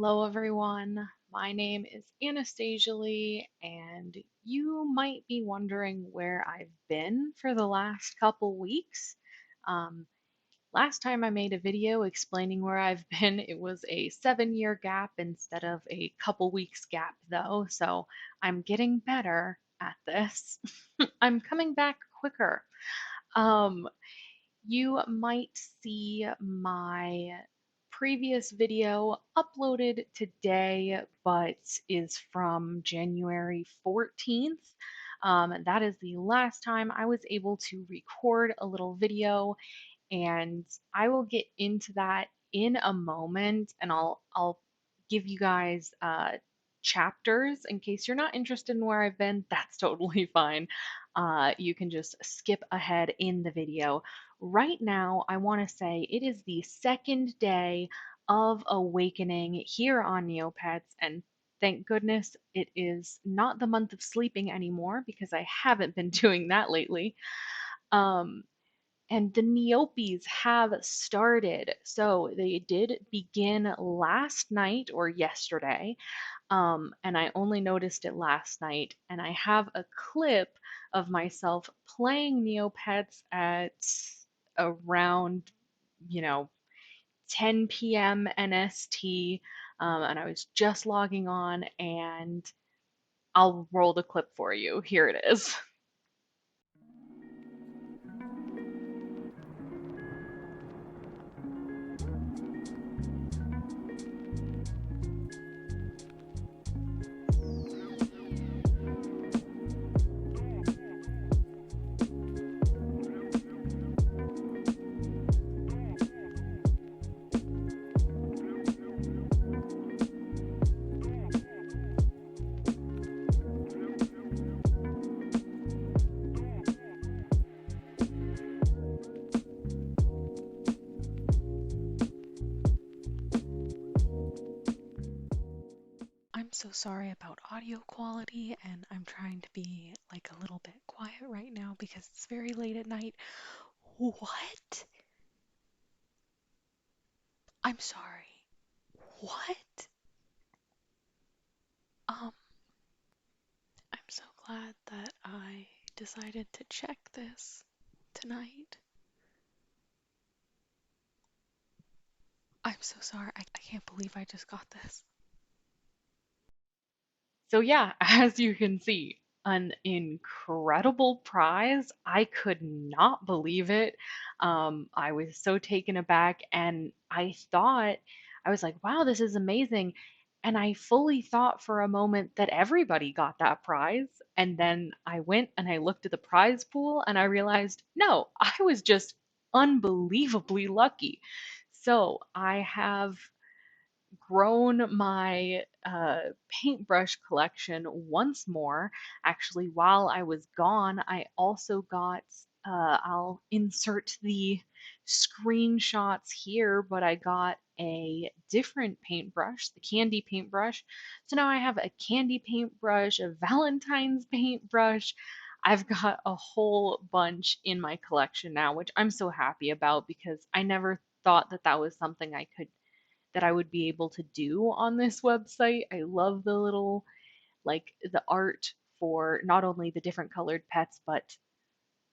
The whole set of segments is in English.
Hello, everyone. My name is Anastasia Lee, and you might be wondering where I've been for the last couple weeks. Um, Last time I made a video explaining where I've been, it was a 7-year gap instead of a couple weeks gap, though, so I'm getting better at this. I'm coming back quicker. Um, you might see my previous video uploaded today, but is from January 14th. That is the last time I was able to record a little video, and I will get into that in a moment, and I'll give you guys chapters in case you're not interested in where I've been. That's totally fine. You can just skip ahead in the video. Right now, I want to say it is the second day of awakening here on Neopets, and thank goodness it is not the month of sleeping anymore because I haven't been doing that lately. Um, and the neopies have started. So they did begin last night or yesterday, and I only noticed it last night. And I have a clip of myself playing Neopets at around, you know, 10 p.m. NST, and I was just logging on, and I'll roll the clip for you. Here it is. I'm so sorry about audio quality, and I'm trying to be like a little bit quiet right now because it's very late at night. What? I'm sorry. What? Um, I'm so glad that I decided to check this tonight. I'm so sorry. I can't believe I just got this. So yeah, as you can see, an incredible prize. I could not believe it. I was so taken aback, and I was like, wow, this is amazing. And I fully thought for a moment that everybody got that prize. And then I went and I looked at the prize pool and I realized, no, I was just unbelievably lucky. So I have grown my paintbrush collection once more. Actually, while I was gone, I also got, I'll insert the screenshots here, but I got a different paintbrush, the candy paintbrush. So now I have a candy paintbrush, a Valentine's paintbrush. I've got a whole bunch in my collection now, which I'm so happy about because I never thought that that was something that I would be able to do on this website. I love the little, like, the art for not only the different colored pets, but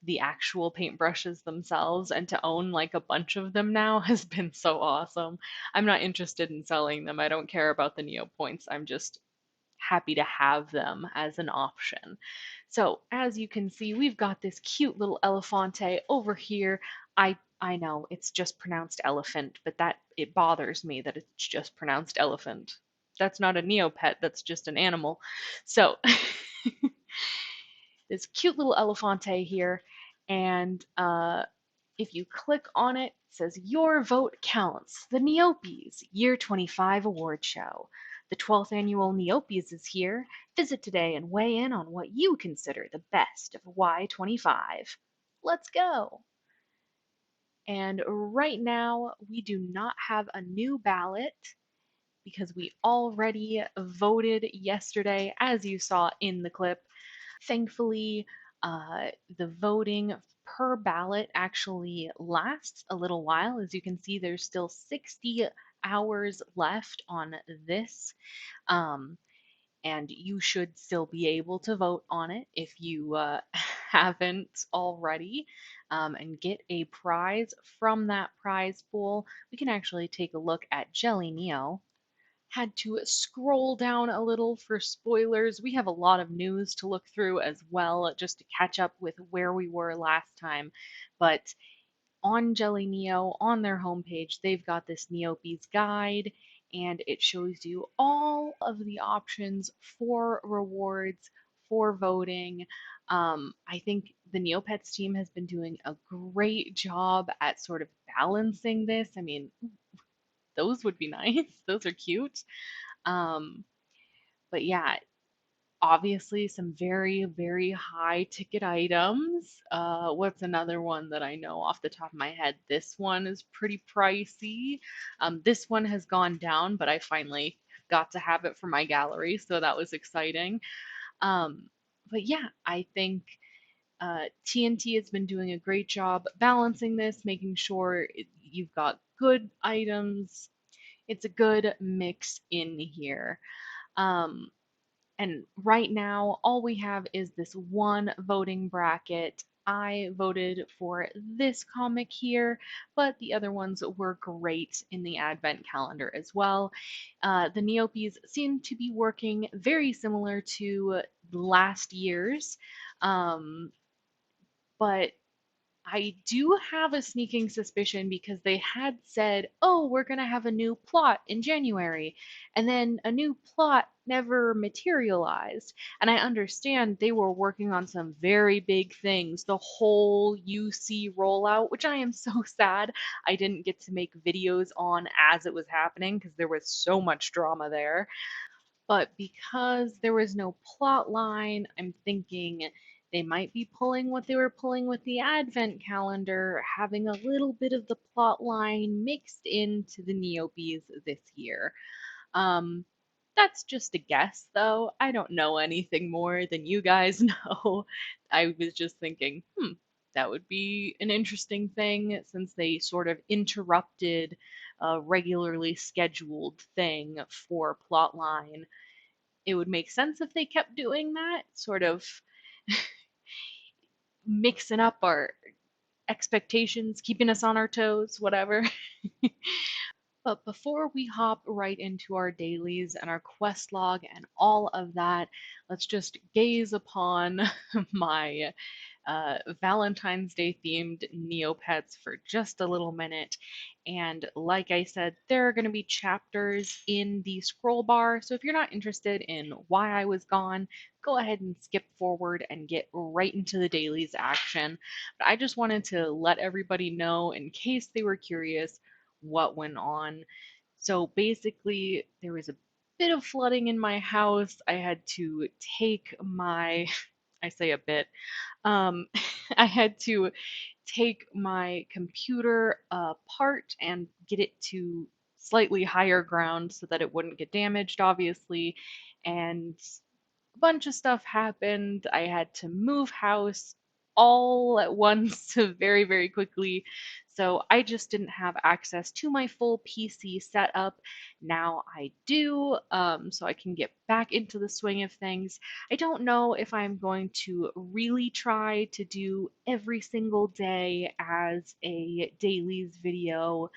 the actual paintbrushes themselves. And to own like a bunch of them now has been so awesome. I'm not interested in selling them. I don't care about the Neo points. I'm just happy to have them as an option. So as you can see, we've got this cute little elefante over here. I know it's just pronounced elephant, but that it bothers me that it's just pronounced elephant. That's not a neopet, that's just an animal. So this cute little elefante here, and if you click on it, it says Your Vote Counts, the Neopies Year 25 Award Show. The 12th annual Neopies is here. Visit today and weigh in on what you consider the best of Y25. Let's go! And right now, we do not have a new ballot because we already voted yesterday, as you saw in the clip. Thankfully, the voting per ballot actually lasts a little while. As you can see, there's still 60 hours left on this. Um, and you should still be able to vote on it if you haven't already, and get a prize from that prize pool. We can actually take a look at Jelly Neo. Had to scroll down a little for spoilers. We have a lot of news to look through as well, just to catch up with where we were last time. But on Jelly Neo, on their homepage, they've got this Neopies guide, and it shows you all of the options for rewards, for voting. I think the Neopets team has been doing a great job at sort of balancing this. I mean, those would be nice. Those are cute. Um, but yeah, obviously some very, very high ticket items. What's another one that I know off the top of my head? This one is pretty pricey. This one has gone down, but I finally got to have it for my gallery, so that was exciting. Um, but yeah, I think TNT has been doing a great job balancing this, making sure you've got good items. It's a good mix in here. Um, and right now, all we have is this one voting bracket. I voted for this comic here, but the other ones were great in the advent calendar as well. The neopies seem to be working very similar to last year's, um, but I do have a sneaking suspicion because they had said, oh, we're going to have a new plot in January. And then a new plot never materialized. And I understand they were working on some very big things, the whole UC rollout, which I am so sad I didn't get to make videos on as it was happening because there was so much drama there. But because there was no plot line, I'm thinking they might be pulling what they were pulling with the advent calendar, having a little bit of the plot line mixed into the neopies this year. Um, that's just a guess, though. I don't know anything more than you guys know. I was just thinking, that would be an interesting thing since they sort of interrupted a regularly scheduled thing for plotline. It would make sense if they kept doing that, sort of mixing up our expectations, keeping us on our toes, whatever. But before we hop right into our dailies and our quest log and all of that, let's just gaze upon my Valentine's Day themed Neopets for just a little minute. And like I said, there are going to be chapters in the scroll bar. So if you're not interested in why I was gone, go ahead and skip forward and get right into the dailies action. But I just wanted to let everybody know, in case they were curious, what went on. So basically, there was a bit of flooding in my house. I had to take my, I say a bit, um, I had to take my computer apart and get it to slightly higher ground so that it wouldn't get damaged, obviously. And a bunch of stuff happened. I had to move house all at once very, very quickly. So I just didn't have access to my full PC setup. Now I do, so I can get back into the swing of things. I don't know if I'm going to really try to do every single day as a dailies video.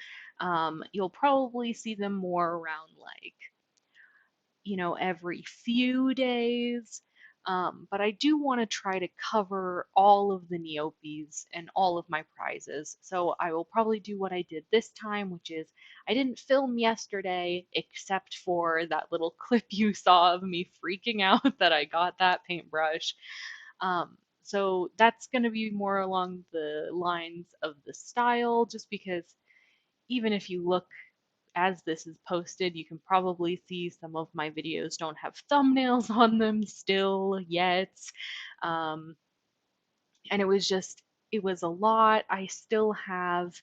You'll probably see them more around like every few days. But I do want to try to cover all of the neopies and all of my prizes. So I will probably do what I did this time, which is I didn't film yesterday except for that little clip you saw of me freaking out that I got that paintbrush. So that's going to be more along the lines of the style, just because even if you look as this is posted, you can probably see some of my videos don't have thumbnails on them still yet. Um, and it was a lot. I still have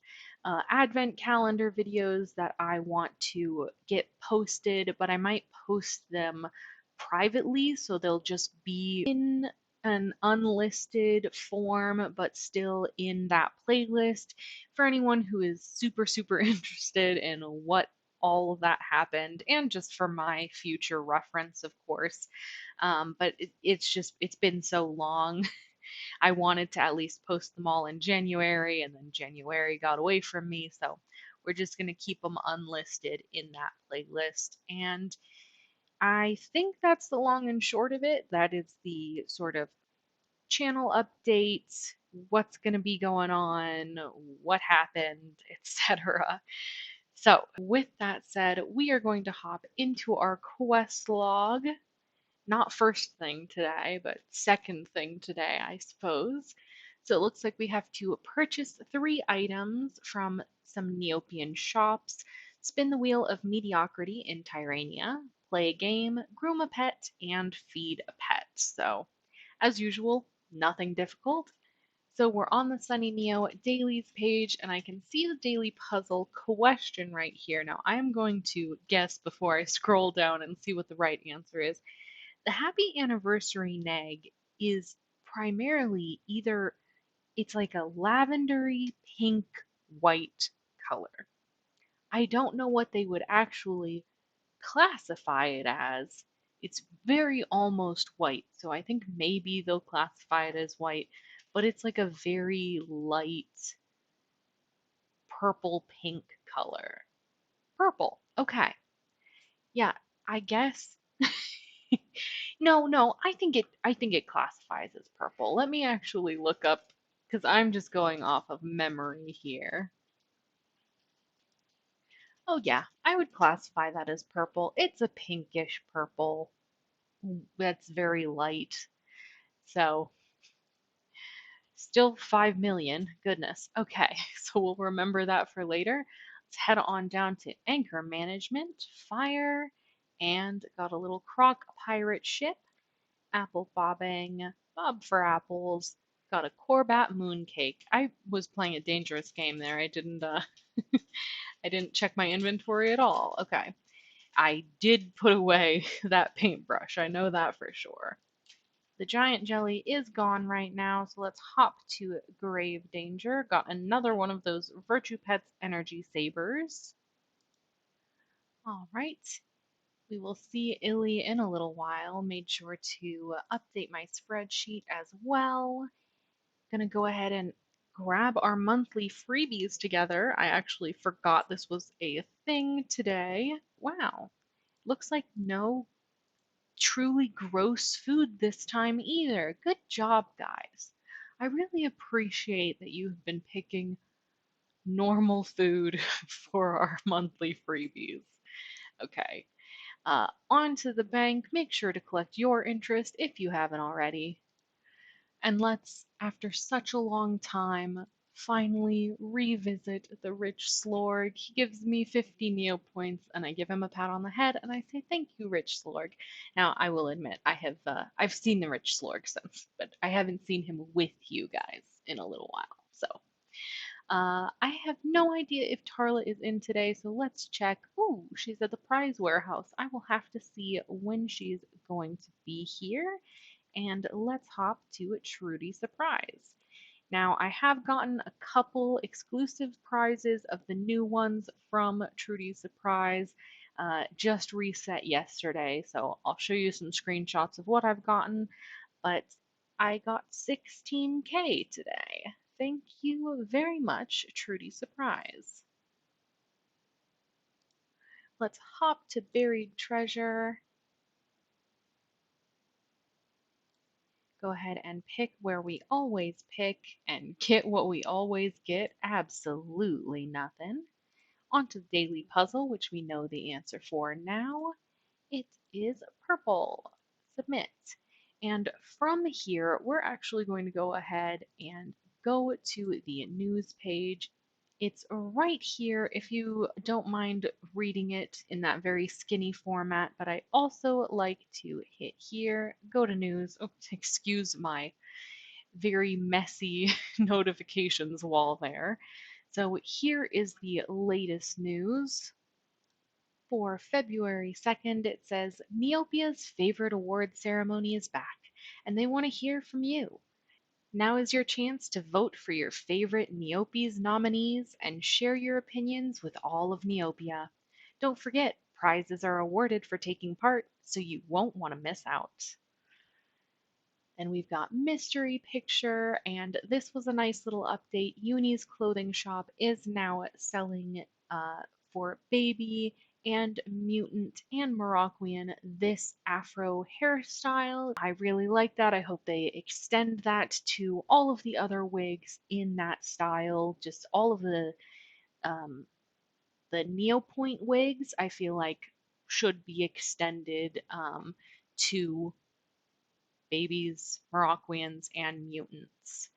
advent calendar videos that I want to get posted, but I might post them privately, so they'll just be in an unlisted form, but still in that playlist for anyone who is super, super interested in what all of that happened and just for my future reference, of course. But it's been so long. I wanted to at least post them all in January, and then January got away from me. So we're just going to keep them unlisted in that playlist. And I think that's the long and short of it. That is the sort of channel updates, what's going to be going on, what happened, etc. So, with that said, we are going to hop into our quest log. Not first thing today, but second thing today, I suppose. So, it looks like we have to purchase 3 items from some Neopian shops, spin the wheel of mediocrity in Tyrania, play a game, groom a pet, and feed a pet. So, as usual, nothing difficult. So we're on the Sunny Neo dailies page, and I can see the daily puzzle question right here. Now I'm going to guess before I scroll down and see what the right answer is. The happy anniversary nag is primarily either it's like a lavendery pink white color. I don't know what they would actually classify it as. It's very almost white, so I think maybe they'll classify it as white, but it's like a very light purple pink color. Purple. Okay. Yeah, I guess. No, I think it classifies as purple. Let me actually look up because I'm just going off of memory here. Oh yeah, I would classify that as purple. It's a pinkish purple that's very light. So still 5 million. Goodness. Okay, so we'll remember that for later. Let's head on down to anchor management, fire, and got a little croc pirate ship, apple bobbing, bob for apples, got a Corbat mooncake. I was playing a dangerous game there. I didn't check my inventory at all. Okay. I did put away that paintbrush. I know that for sure. The giant jelly is gone right now, so let's hop to grave danger. Got another one of those Virtue Pets energy sabers. All right, we will see Illy in a little while. Made sure to update my spreadsheet as well. Gonna go ahead and grab our monthly freebies together. I actually forgot this was a thing today. Wow, looks like no truly gross food this time either. Good job, guys. I really appreciate that you have been picking normal food for our monthly freebies. Okay, on to the bank. Make sure to collect your interest if you haven't already. And let's, after such a long time, finally revisit the rich Slorg. He gives me 50 Neo points, and I give him a pat on the head, and I say, "Thank you, rich Slorg." Now, I will admit, I've seen the rich Slorg since, but I haven't seen him with you guys in a little while. So, I have no idea if Tarla is in today, so let's check. Ooh, she's at the prize warehouse. I will have to see when she's going to be here, and let's hop to a Trudy surprise. Now, I have gotten a couple exclusive prizes of the new ones from Trudy's Surprise, just reset yesterday, so I'll show you some screenshots of what I've gotten, but I got 16K today. Thank you very much, Trudy Surprise. Let's hop to Buried Treasure. Go ahead and pick where we always pick and get what we always get. Absolutely nothing. Onto the daily puzzle, which we know the answer for now. It is purple. Submit. And from here, we're actually going to go ahead and go to the news page. It's right here if you don't mind reading it in that very skinny format, but I also like to hit here, go to news. Oh, excuse my very messy notifications wall there. So here is the latest news. For February 2nd, it says Neopia's favorite award ceremony is back, and they want to hear from you. Now is your chance to vote for your favorite Neopies nominees and share your opinions with all of Neopia. Don't forget, prizes are awarded for taking part, so you won't want to miss out. And we've got mystery picture, and this was a nice little update. Uni's clothing shop is now selling for baby and mutant and Moroccan this afro hairstyle. I really like that. I hope they extend that to all of the other wigs in that style. Just all of um, the neopoint wigs, I feel like should be extended to babies, Moroccoians, and mutants.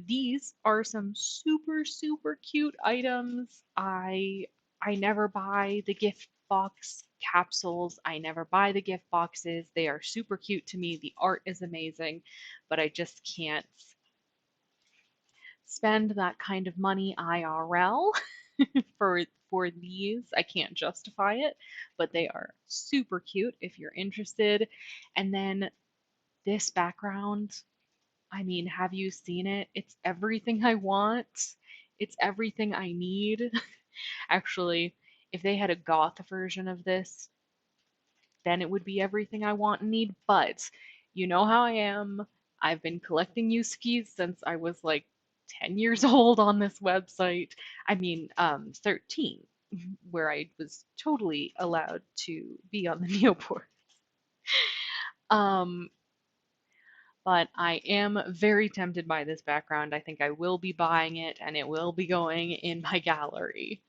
These are some super, super cute items. I never buy the gift box capsules. I never buy the gift boxes. They are super cute to me. The art is amazing, but I just can't spend that kind of money IRL for these. I can't justify it, but they are super cute if you're interested. And then this background, I mean, have you seen it? It's everything I want. It's everything I need. Actually, if they had a goth version of this, then it would be everything I want and need. But you know how I am. I've been collecting Yuskis since I was like 10 years old on this website. I mean, 13, where I was totally allowed to be on the Neoport. Um, but I am very tempted by this background. I think I will be buying it and it will be going in my gallery.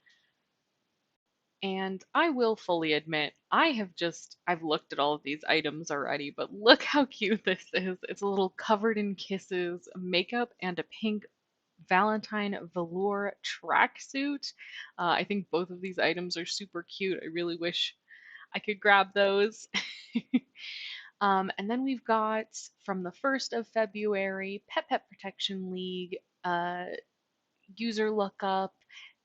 And I will fully admit, I've looked at all of these items already, but look how cute this is. It's a little covered in kisses, makeup, and a pink Valentine velour tracksuit. I think both of these items are super cute. I really wish I could grab those. And then we've got from the 1st of February, Pet Protection League, user lookup,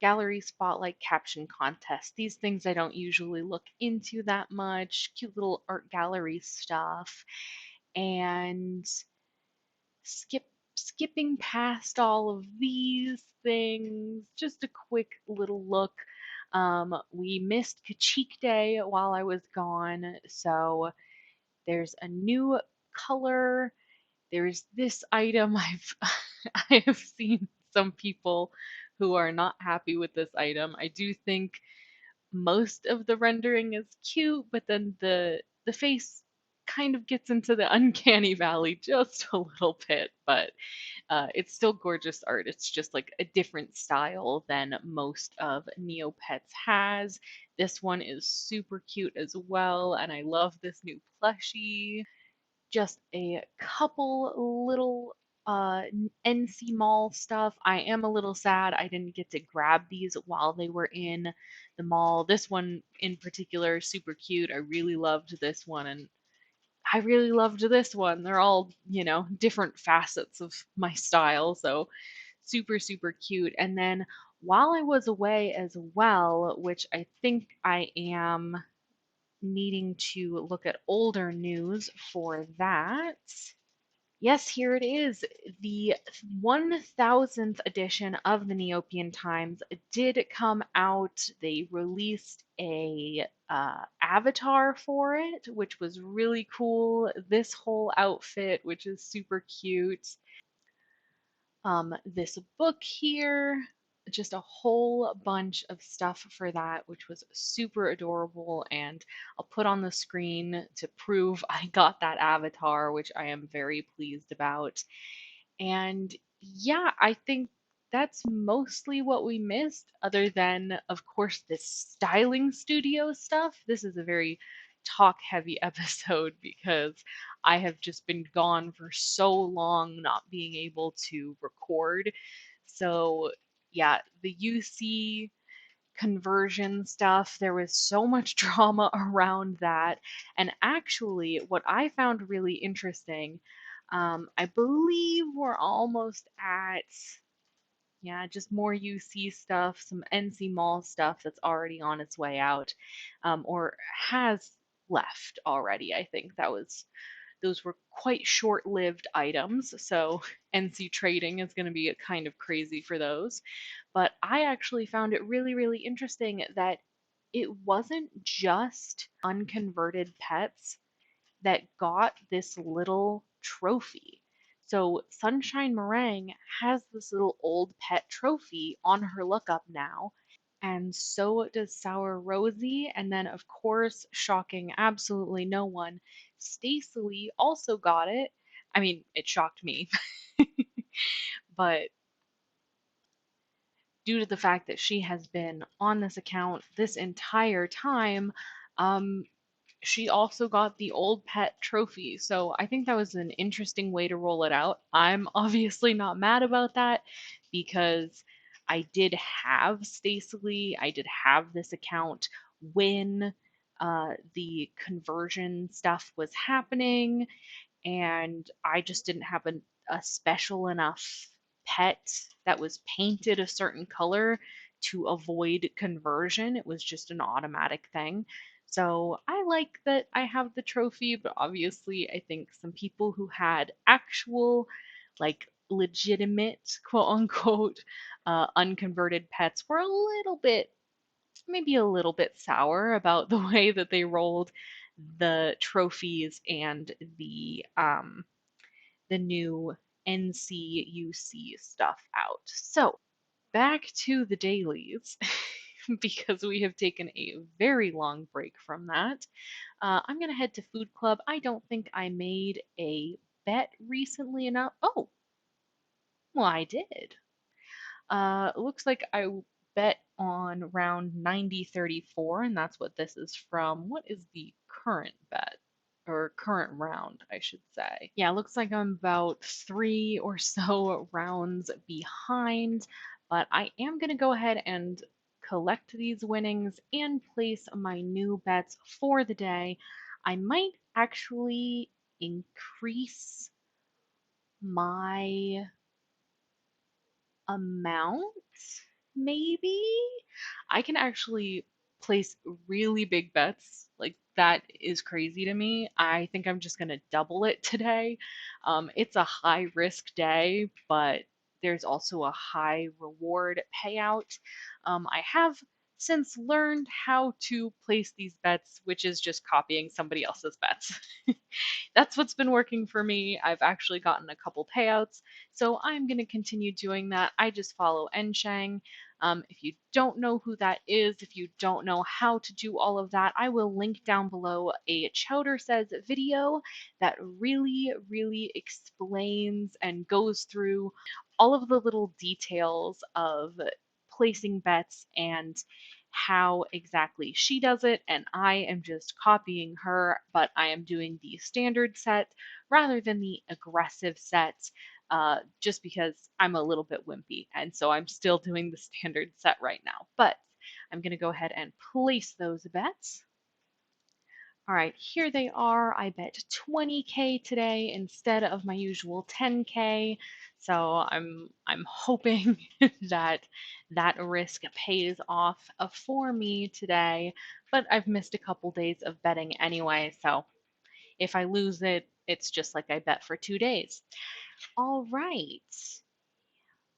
gallery spotlight, caption contest. These things I don't usually look into that much. Cute little art gallery stuff. And skipping past all of these things, just a quick little look. We missed Kachik Day while I was gone, so there's a new color. There's this item I have seen some people who are not happy with this item. I do think most of the rendering is cute, but then the face kind of gets into the uncanny valley just a little bit, but it's still gorgeous art. It's just like a different style than most of Neopets has. This one is super cute as well, and I love this new plushie. Just a couple little NC Mall stuff. I am a little sad I didn't get to grab these while they were in the mall. This one in particular, super cute. I really loved this one, and I really loved this one. They're all, different facets of my style, so super, super cute. And then while I was away as well, which I think I am needing to look at older news for that. Yes, here it is. The 1000th edition of the Neopian Times did come out. They released a avatar for it, which was really cool. This whole outfit, which is super cute. This book here, just a whole bunch of stuff for that, which was super adorable. And I'll put on the screen to prove I got that avatar, which I am very pleased about. And yeah, I think that's mostly what we missed, other than, of course, this styling studio stuff. This is a very talk heavy episode because I have just been gone for so long, not being able to record. So, yeah, the UC conversion stuff, there was so much drama around that. And actually, what I found really interesting, I believe we're almost at, yeah, just more UC stuff, some NC Mall stuff that's already on its way out, or has left already. I think those were quite short-lived items, so NC trading is going to be kind of crazy for those. But I actually found it really, really interesting that it wasn't just unconverted pets that got this little trophy. So Sunshine Meringue has this little old pet trophy on her lookup now, and so does Sour Rosie. And then, of course, shocking absolutely no one, Stacey also got it. I mean, it shocked me, but due to the fact that she has been on this account this entire time, um, she also got the old pet trophy. So I think that was an interesting way to roll it out. I'm obviously not mad about that because I did have Stacey, I did have this account when the conversion stuff was happening, and I just didn't have a special enough pet that was painted a certain color to avoid conversion. It was just an automatic thing. So I like that I have the trophy, but obviously, I think some people who had actual, like, legitimate, quote unquote, unconverted pets were a little bit, maybe a little bit sour about the way that they rolled the trophies and the new NCUC stuff out. So, back to the dailies, because we have taken a very long break from that. I'm going to head to Food Club. I don't think I made a bet recently enough. Oh, well, I did. Looks like I bet on round 90-34, and that's what this is from. What is the current bet? Or current round, I should say. Yeah, looks like I'm about three or so rounds behind, but I am going to go ahead and collect these winnings and place my new bets for the day. I might actually increase my amount, maybe? I can actually place really big bets. Like, that is crazy to me. I think I'm just going to double it today. It's a high risk day, but there's also a high reward payout. I have since learned how to place these bets, which is just copying somebody else's bets. That's what's been working for me. I've actually gotten a couple payouts, so I'm going to continue doing that. I just follow Enshang. If you don't know who that is, if you don't know how to do all of that, I will link down below a Chowder Says video that really, really explains and goes through all of the little details of placing bets and how exactly she does it, and I am just copying her, but I am doing the standard set rather than the aggressive set, just because I'm a little bit wimpy, and so I'm still doing the standard set right now. But I'm going to go ahead and place those bets. All right, here they are. I bet 20K today instead of my usual 10K. So I'm hoping that that risk pays off for me today. But I've missed a couple days of betting anyway, so if I lose it, it's just like I bet for 2 days. All right,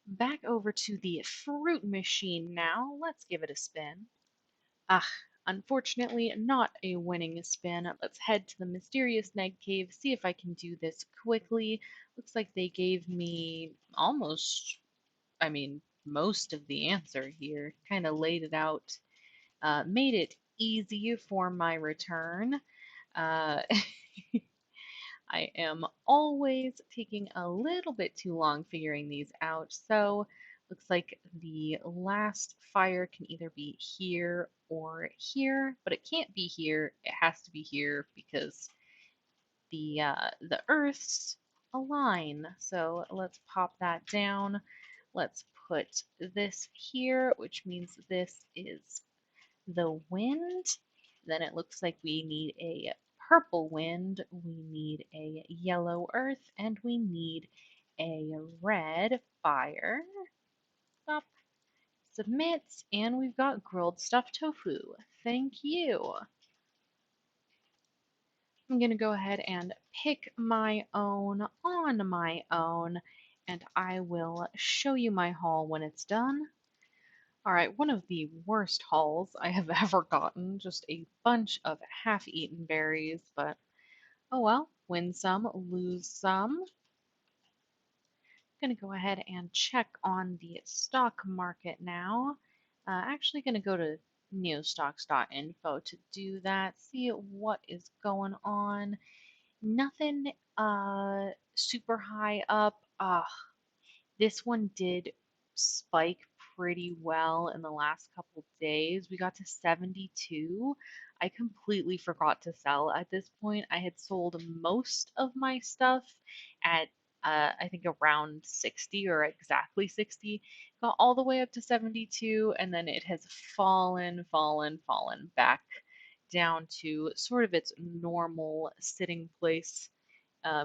back over to the fruit machine now. Let's give it a spin. Ah, unfortunately, not a winning spin. Let's head to the mysterious Neg Cave, see if I can do this quickly. Looks like they gave me almost, I mean, most of the answer here. Kind of laid it out, made it easy for my return. Uh, I am always taking a little bit too long figuring these out, so looks like the last fire can either be here or here, but it can't be here. It has to be here because the Earths align. So let's pop that down. Let's put this here, which means this is the wind. Then it looks like we need a purple wind, we need a yellow earth, and we need a red fire. Up, submit, and we've got grilled stuffed tofu. Thank you. I'm going to go ahead and pick my own on my own, and I will show you my haul when it's done. All right, one of the worst hauls I have ever gotten, just a bunch of half-eaten berries, but oh well, win some, lose some. Going to go ahead and check on the stock market now. Actually going to go to neostocks.info to do that, see what is going on. Nothing super high up. This one did spike pretty well in the last couple days. We got to 72. I completely forgot to sell at this point. I had sold most of my stuff at I think around 60 or exactly 60. Got all the way up to 72 and then it has fallen back down to sort of its normal sitting place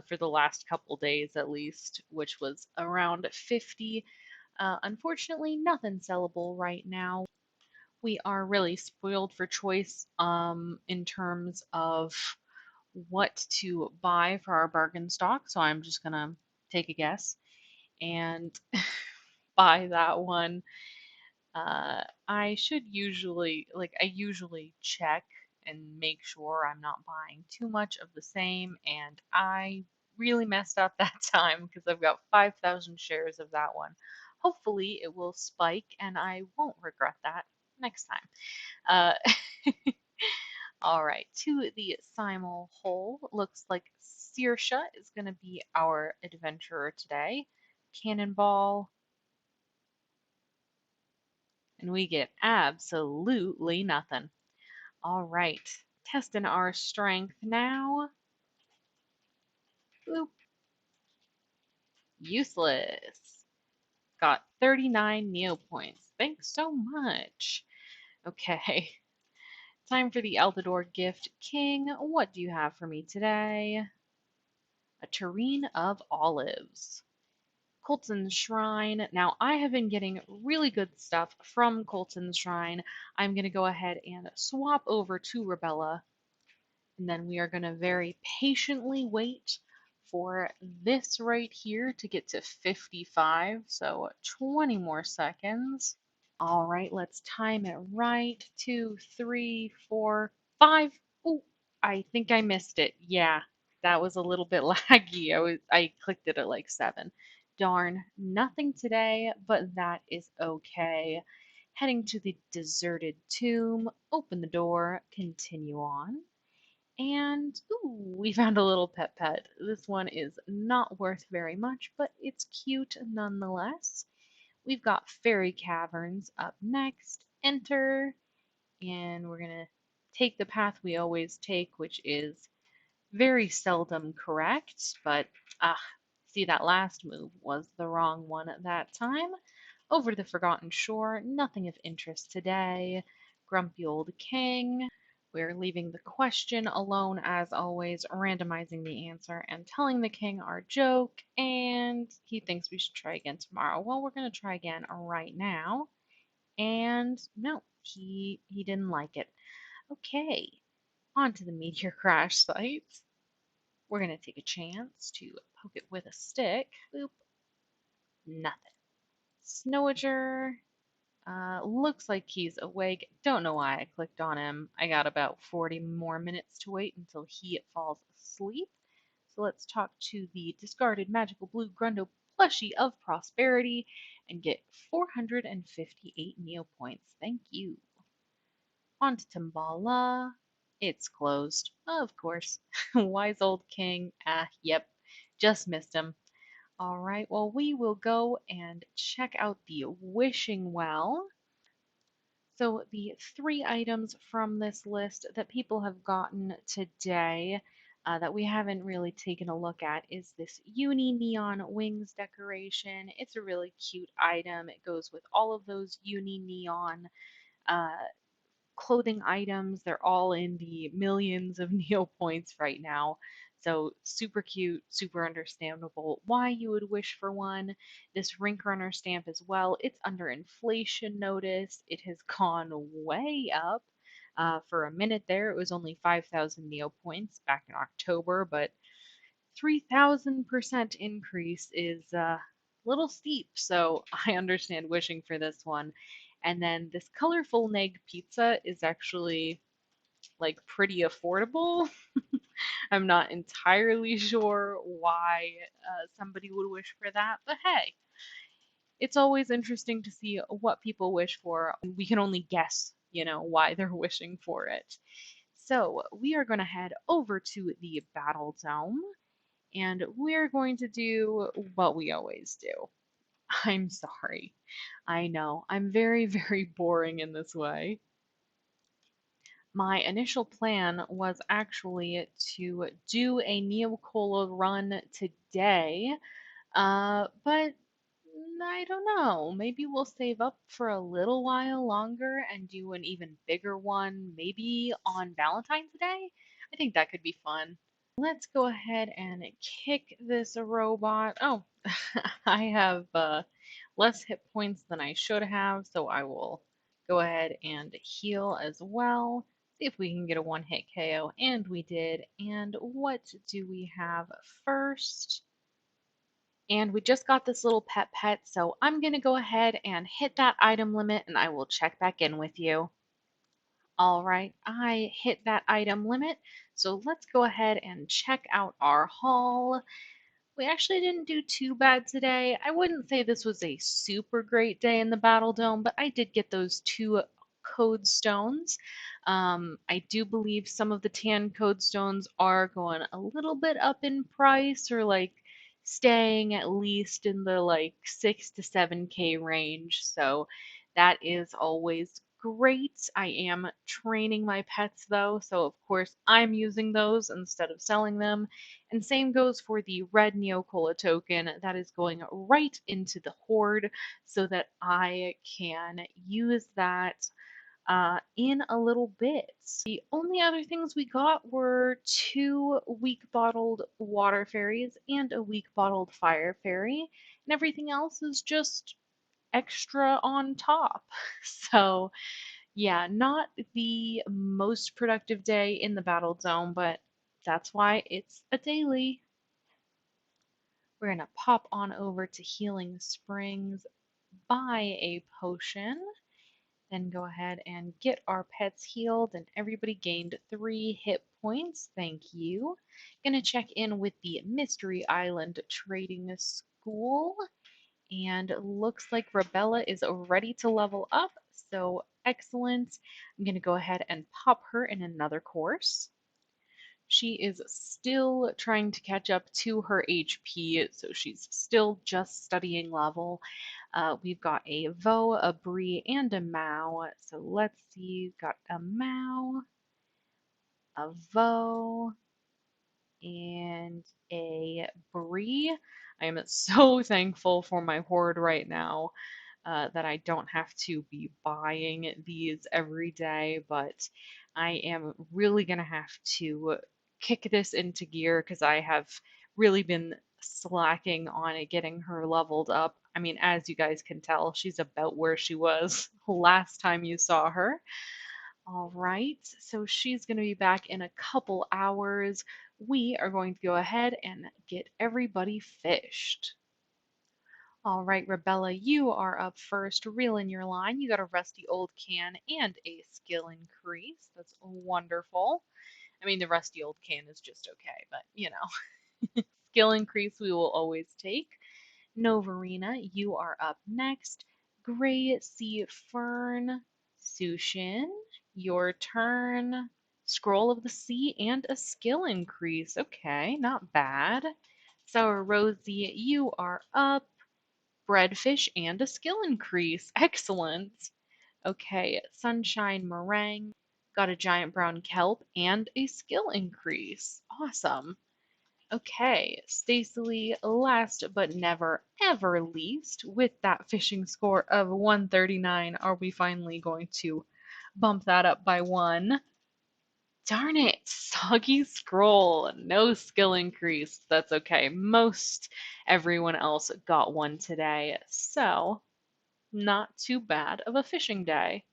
for the last couple days at least, which was around 50. Unfortunately, nothing sellable right now. We are really spoiled for choice in terms of what to buy for our bargain stock. So I'm just going to take a guess and buy that one. I usually check and make sure I'm not buying too much of the same, and I really messed up that time because I've got 5,000 shares of that one. Hopefully it will spike and I won't regret that next time. Uh, all right, to the Simul hole. Looks like Saoirse is going to be our adventurer today. Cannonball, and we get absolutely nothing. All right, testing our strength now. Boop, useless. Got 39 neo points. Thanks so much. Okay, time for the Eldador gift. King, what do you have for me today? A tureen of olives. Colton's Shrine. Now, I have been getting really good stuff from Colton's Shrine. I'm going to go ahead and swap over to Rebella. And then we are going to very patiently wait for this right here to get to 55. So 20 more seconds. All right, let's time it right. 2, 3, 4, 5. Oh, I think I missed it. Yeah, that was a little bit laggy. I clicked it at like 7. Darn, nothing today, but that is okay. Heading to the deserted tomb, open the door, continue on. And ooh, we found a little pet. This one is not worth very much, but it's cute nonetheless. We've got Fairy Caverns up next. Enter, and we're gonna take the path we always take, which is very seldom correct, but see that last move was the wrong one at that time. Over to the Forgotten Shore, nothing of interest today. Grumpy Old King. We're leaving the question alone as always, randomizing the answer and telling the king our joke, and he thinks we should try again tomorrow. Well, we're going to try again right now, and no, he didn't like it. Okay, on to the meteor crash site. We're going to take a chance to poke it with a stick. Boop, nothing. Snowager. Looks like he's awake. Don't know why I clicked on him. I got about 40 more minutes to wait until he falls asleep. So let's talk to the discarded magical blue Grundo plushie of prosperity and get 458 neo points. Thank you. On to Timbala. It's closed. Of course. Wise old king. Yep. Just missed him. All right, well, we will go and check out the wishing well. So the 3 items from this list that people have gotten today that we haven't really taken a look at is this uni neon wings decoration. It's a really cute item. It goes with all of those uni neon uh, clothing items. They're all in the millions of Neo points right now. So super cute, super understandable why you would wish for one. This Rink Runner stamp as well. It's under inflation notice. It has gone way up. For a minute there, it was only 5,000 Neo points back in October, but 3,000% increase is a little steep. So I understand wishing for this one. And then this colorful neg pizza is actually like pretty affordable. I'm not entirely sure why somebody would wish for that, but hey, it's always interesting to see what people wish for. We can only guess, why they're wishing for it. So we are going to head over to the battle dome and we're going to do what we always do. I'm sorry. I know, I'm very, very boring in this way. My initial plan was actually to do a Neocola run today, but I don't know. Maybe we'll save up for a little while longer and do an even bigger one, maybe on Valentine's Day. I think that could be fun. Let's go ahead and kick this robot. Oh, I have less hit points than I should have, so I will go ahead and heal as well. See if we can get a one hit KO, and we did. And what do we have first? And we just got this little pet, so I'm going to go ahead and hit that item limit and I will check back in with you. All right, I hit that item limit, so let's go ahead and check out our haul. We actually didn't do too bad today. I wouldn't say this was a super great day in the Battle Dome, but I did get those two code stones. I do believe some of the tan code stones are going a little bit up in price or like staying at least in the like 6 to 7K range. So that is always great. I am training my pets though, so of course I'm using those instead of selling them. And same goes for the red Neocola token that is going right into the horde so that I can use that in a little bit. The only other things we got were two weak bottled water fairies and a weak bottled fire fairy, and everything else is just extra on top. So, yeah, not the most productive day in the battle zone, but that's why it's a daily. We're going to pop on over to Healing Springs, buy a potion, then go ahead and get our pets healed, and everybody gained 3 hit points. Thank you. Gonna check in with the Mystery Island Trading School, and looks like Rebella is ready to level up, so excellent. I'm gonna go ahead and pop her in another course. She is still trying to catch up to her HP, so she's still just studying level. We've got a Vo, a Bree, and a Mao. So let's see, got a Mao, a Vo, and a Bree. I am so thankful for my horde right now that I don't have to be buying these every day, but I am really going to have to kick this into gear because I have really been slacking on it getting her leveled up. I mean, as you guys can tell, she's about where she was last time you saw her. All right, so she's going to be back in a couple hours. We are going to go ahead and get everybody fished. All right, Rebella, you are up first. Reel in your line. You got a rusty old can and a skill increase. That's wonderful. I mean, the rusty old can is just okay, but skill increase we will always take. Novarina, you are up next. Gray Sea Fern, Sushin, your turn. Scroll of the Sea and a skill increase. Okay, not bad. Sour Rosie, you are up. Breadfish and a skill increase. Excellent. Okay, Sunshine Meringue got a giant brown kelp and a skill increase. Awesome. Okay, Stacey, last but never ever least, with that fishing score of 139, are we finally going to bump that up by one? Darn it, Soggy Scroll, no skill increase. That's okay. Most everyone else got one today, so not too bad of a fishing day.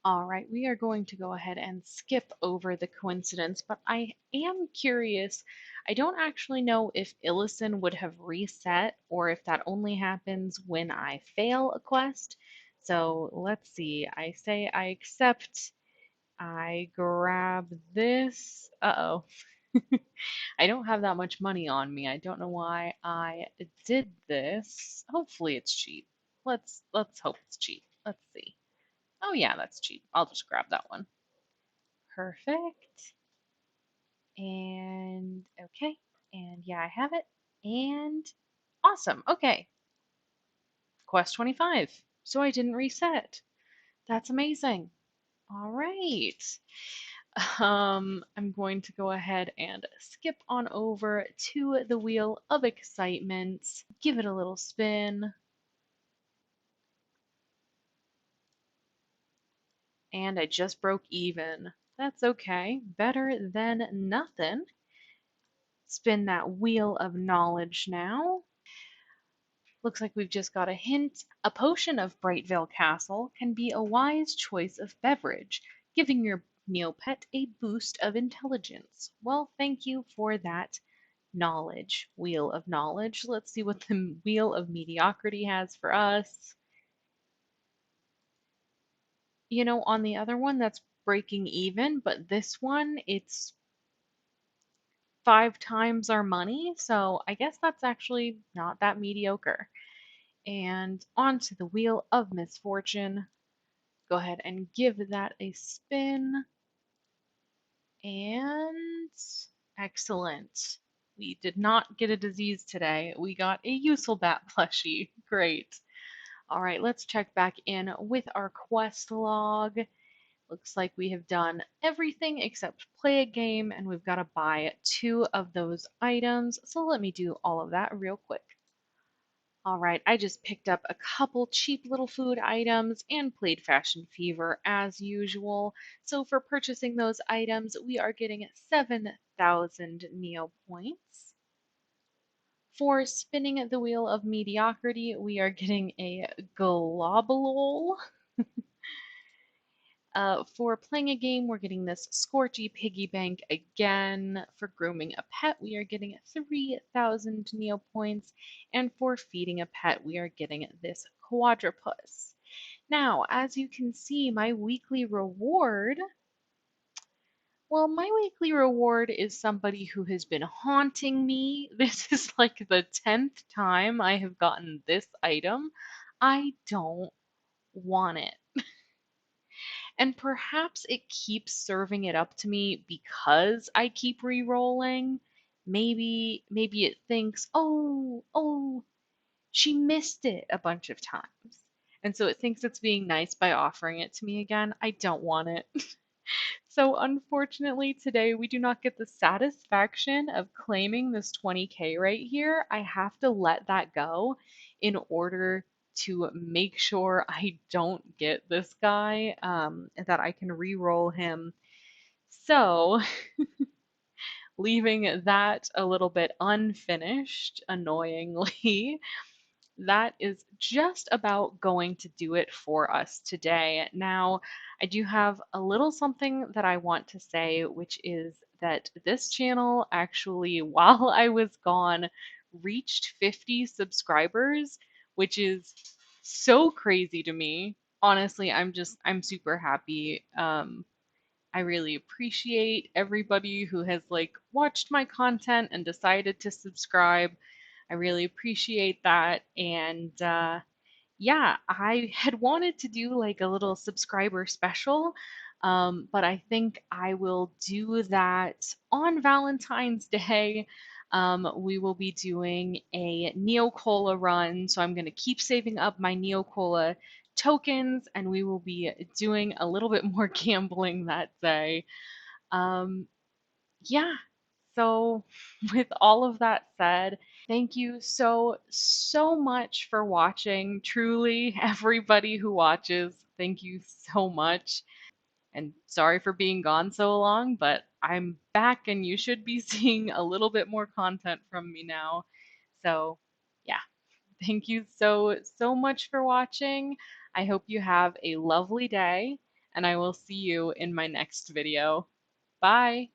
All right, we are going to go ahead and skip over the coincidence, but I am curious. I don't actually know if Illison would have reset or if that only happens when I fail a quest. So let's see. I say I accept. I grab this. Uh-oh. I don't have that much money on me. I don't know why I did this. Hopefully it's cheap. Let's hope it's cheap. Let's see. Oh yeah, that's cheap. I'll just grab that one. Perfect. And okay. And yeah, I have it. And awesome. Okay. Quest 25. So I didn't reset. That's amazing. All right. I'm going to go ahead and skip on over to the Wheel of Excitement. Give it a little spin. And I just broke even. That's okay. Better than nothing. Spin that Wheel of Knowledge now. Looks like we've just got a hint. A potion of Brightvale Castle can be a wise choice of beverage, giving your neopet a boost of intelligence. Well, thank you for that knowledge. Wheel of Knowledge. Let's see what the Wheel of Mediocrity has for us. You know, on the other one, that's breaking even, but this one, it's 5 times our money, so I guess that's actually not that mediocre. And onto the Wheel of Misfortune. Go ahead and give that a spin. And excellent. We did not get a disease today. We got a useful bat plushie. Great. All right, let's check back in with our quest log. Looks like we have done everything except play a game, and we've got to buy 2 of those items. So let me do all of that real quick. All right, I just picked up a couple cheap little food items and played Fashion Fever as usual. So for purchasing those items, we are getting 7,000 Neo points. For spinning the wheel of mediocrity, we are getting a globulol. For playing a game, we're getting this Scorchy Piggy Bank again. For grooming a pet, we are getting 3,000 Neo points. And for feeding a pet, we are getting this Quadrupus. Now, as you can see, my weekly reward, well, my weekly reward is somebody who has been haunting me. This is like the 10th time I have gotten this item. I don't want it. And perhaps it keeps serving it up to me because I keep re-rolling. Maybe it thinks, oh, she missed it a bunch of times. And so it thinks it's being nice by offering it to me again. I don't want it. So unfortunately today we do not get the satisfaction of claiming this 20k right here. I have to let that go in order to make sure I don't get this guy, that I can re-roll him. So leaving that a little bit unfinished, annoyingly, that is just about going to do it for us today. Now, I do have a little something that I want to say, which is that this channel actually, while I was gone, reached 50 subscribers, which is so crazy to me. Honestly, I'm super happy. I really appreciate everybody who has like watched my content and decided to subscribe. I really appreciate that. And yeah, I had wanted to do like a little subscriber special, but I think I will do that on Valentine's Day. We will be doing a Neocola run, so I'm going to keep saving up my Neocola tokens, and we will be doing a little bit more gambling that day. Um, yeah, so with all of that said, thank you so much for watching. Truly, everybody who watches, thank you so much. And sorry for being gone so long, but I'm back and you should be seeing a little bit more content from me now. So, yeah, thank you so much for watching. I hope you have a lovely day, and I will see you in my next video. Bye.